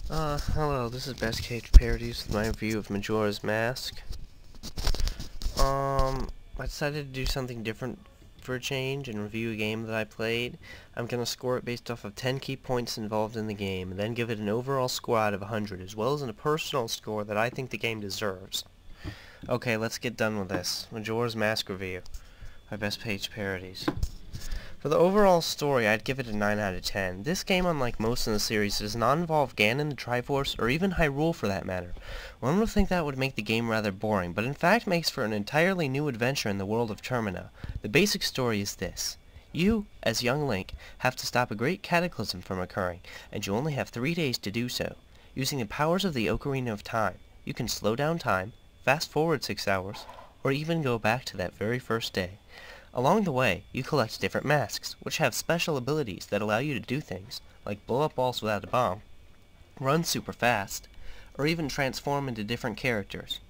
Hello, this is BestKHparodies with my review of Majora's Mask. I decided to do something different for a change and review a game that I played. I'm gonna score it based off of 10 key points involved in the game, and then give it an overall score out of 100, as well as a personal score that I think the game deserves. Okay, let's get done with this. Majora's Mask review by BestKHparodies. For the overall story, I'd give it a 9 out of 10. This game, unlike most in the series, does not involve Ganon the Triforce, or even Hyrule for that matter. One would think that would make the game rather boring, but in fact makes for an entirely new adventure in the world of Termina. The basic story is this. You, as young Link, have to stop a great cataclysm from occurring, and you only have 3 days to do so. Using the powers of the Ocarina of Time, you can slow down time, fast forward 6 hours, or even go back to that very first day. Along the way, you collect different masks, which have special abilities that allow you to do things, like blow up balls without a bomb, run super fast, or even transform into different characters.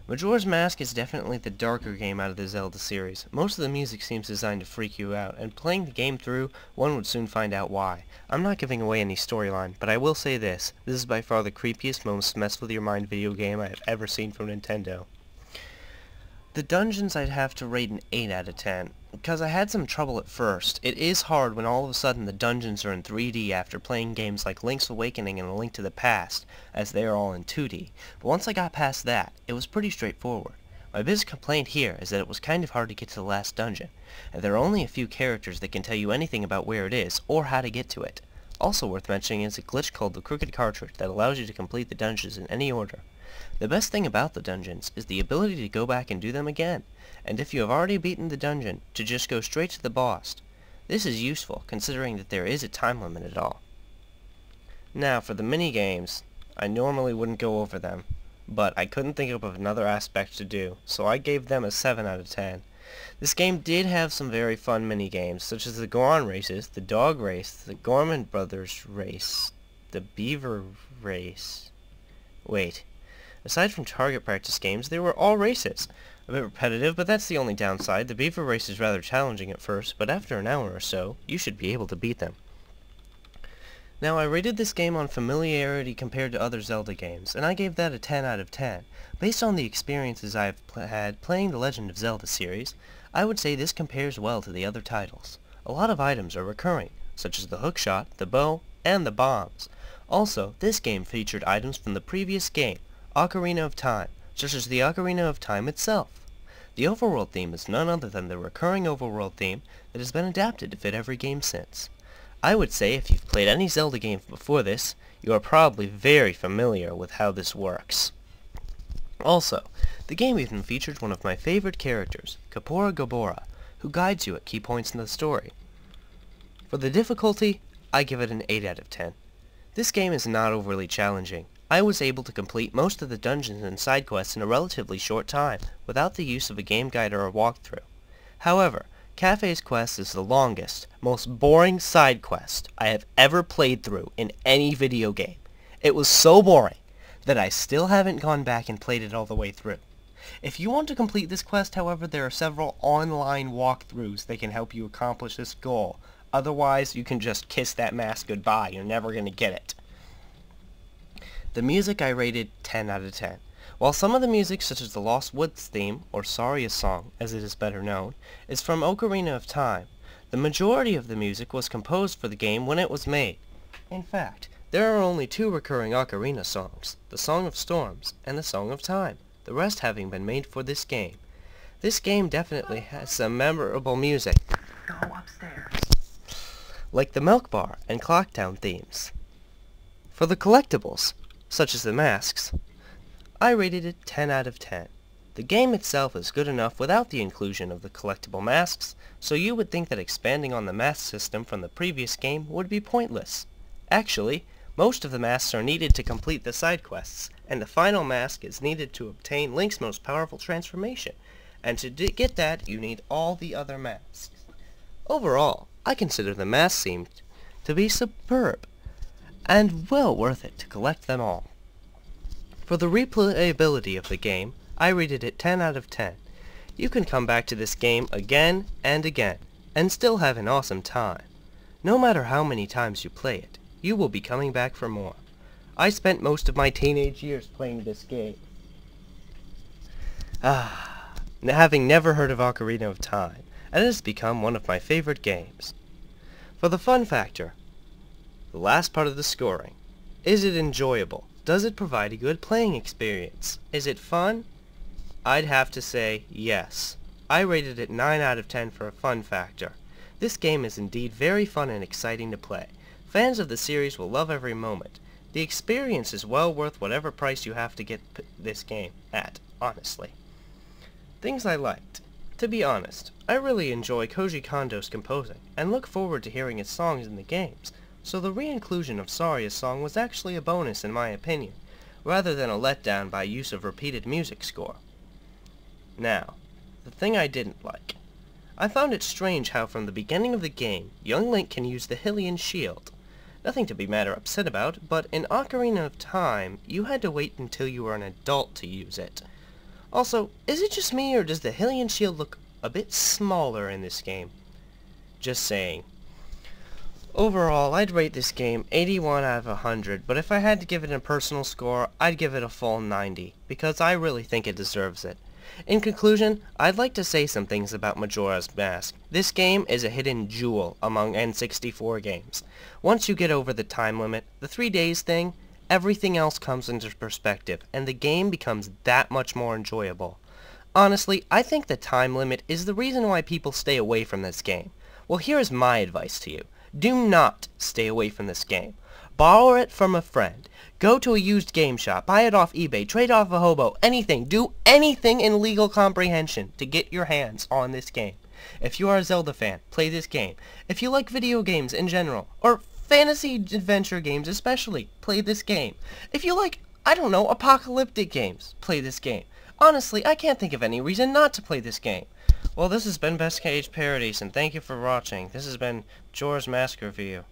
Majora's Mask is definitely the darker game out of the Zelda series. Most of the music seems designed to freak you out, and playing the game through, one would soon find out why. I'm not giving away any storyline, but I will say this is by far the creepiest, most mess-with-your-mind video game I have ever seen from Nintendo. The dungeons I'd have to rate an 8 out of 10, because I had some trouble at first. It is hard when all of a sudden the dungeons are in 3D after playing games like Link's Awakening and A Link to the Past, as they are all in 2D. But once I got past that, it was pretty straightforward. My biggest complaint here is that it was kind of hard to get to the last dungeon, and there are only a few characters that can tell you anything about where it is, or how to get to it. Also worth mentioning is a glitch called the Crooked Cartridge that allows you to complete the dungeons in any order. The best thing about the dungeons is the ability to go back and do them again, and if you have already beaten the dungeon, to just go straight to the boss. This is useful, considering that there is a time limit at all. Now, for the mini-games, I normally wouldn't go over them, but I couldn't think of another aspect to do, so I gave them a 7 out of 10. This game did have some very fun mini-games, such as the Goron races, the Dog race, the Gorman Brothers race, the Beaver race. Wait. Aside from target practice games, they were all races. A bit repetitive, but that's the only downside. The Beaver race is rather challenging at first, but after an hour or so, you should be able to beat them. Now, I rated this game on familiarity compared to other Zelda games, and I gave that a 10 out of 10. Based on the experiences I've had playing the Legend of Zelda series, I would say this compares well to the other titles. A lot of items are recurring, such as the hookshot, the bow, and the bombs. Also, this game featured items from the previous game, Ocarina of Time, such as the Ocarina of Time itself. The overworld theme is none other than the recurring overworld theme that has been adapted to fit every game since. I would say if you've played any Zelda game before this, you are probably very familiar with how this works. Also, the game even featured one of my favorite characters, Kapora Gabora, who guides you at key points in the story. For the difficulty, I give it an 8 out of 10. This game is not overly challenging. I was able to complete most of the dungeons and side quests in a relatively short time, without the use of a game guide or a walkthrough. However, Cafe's quest is the longest, most boring side quest I have ever played through in any video game. It was so boring that I still haven't gone back and played it all the way through. If you want to complete this quest, however, there are several online walkthroughs that can help you accomplish this goal. Otherwise, you can just kiss that mask goodbye. You're never going to get it. The music I rated 10 out of 10. While some of the music, such as the Lost Woods theme, or Saria song, as it is better known, is from Ocarina of Time, the majority of the music was composed for the game when it was made. In fact, there are only 2 recurring Ocarina songs, the Song of Storms and the Song of Time, the rest having been made for this game. This game definitely has some memorable music. Go upstairs. Like the Milk Bar and Clocktown themes. For the collectibles, such as the masks, I rated it 10 out of 10. The game itself is good enough without the inclusion of the collectible masks, so you would think that expanding on the mask system from the previous game would be pointless. Actually, most of the masks are needed to complete the side quests, and the final mask is needed to obtain Link's most powerful transformation, and to get that you need all the other masks. Overall, I consider the mask theme to be superb, and well worth it to collect them all. For the replayability of the game, I rated it 10 out of 10. You can come back to this game again and again, and still have an awesome time. No matter how many times you play it, you will be coming back for more. I spent most of my teenage years playing this game. Having never heard of Ocarina of Time, and it has become one of my favorite games. For the fun factor, the last part of the scoring. Is it enjoyable? Does it provide a good playing experience? Is it fun? I'd have to say yes. I rated it 9 out of 10 for a fun factor. This game is indeed very fun and exciting to play. Fans of the series will love every moment. The experience is well worth whatever price you have to get this game at, honestly. Things I liked. To be honest, I really enjoy Koji Kondo's composing, and look forward to hearing his songs in the games, so the re-inclusion of Saria's song was actually a bonus in my opinion, rather than a letdown by use of repeated music score. Now, the thing I didn't like. I found it strange how from the beginning of the game, young Link can use the Hylian Shield. Nothing to be mad or upset about, but in Ocarina of Time, you had to wait until you were an adult to use it. Also, is it just me or does the Hylian Shield look a bit smaller in this game? Just saying. Overall, I'd rate this game 81 out of 100, but if I had to give it a personal score, I'd give it a full 90, because I really think it deserves it. In conclusion, I'd like to say some things about Majora's Mask. This game is a hidden jewel among N64 games. Once you get over the time limit, the 3 days thing, everything else comes into perspective, and the game becomes that much more enjoyable. Honestly, I think the time limit is the reason why people stay away from this game. Well, here's my advice to you. Do not stay away from this game. Borrow it from a friend. Go to a used game shop, buy it off eBay, trade off a hobo, anything. Do anything in legal comprehension to get your hands on this game. If you are a Zelda fan, play this game. If you like video games in general, or fantasy adventure games especially, play this game. If you like, I don't know, apocalyptic games, play this game. Honestly, I can't think of any reason not to play this game. Well, this has been BestKHparodies, and thank you for watching. This has been Majora's Mask Review.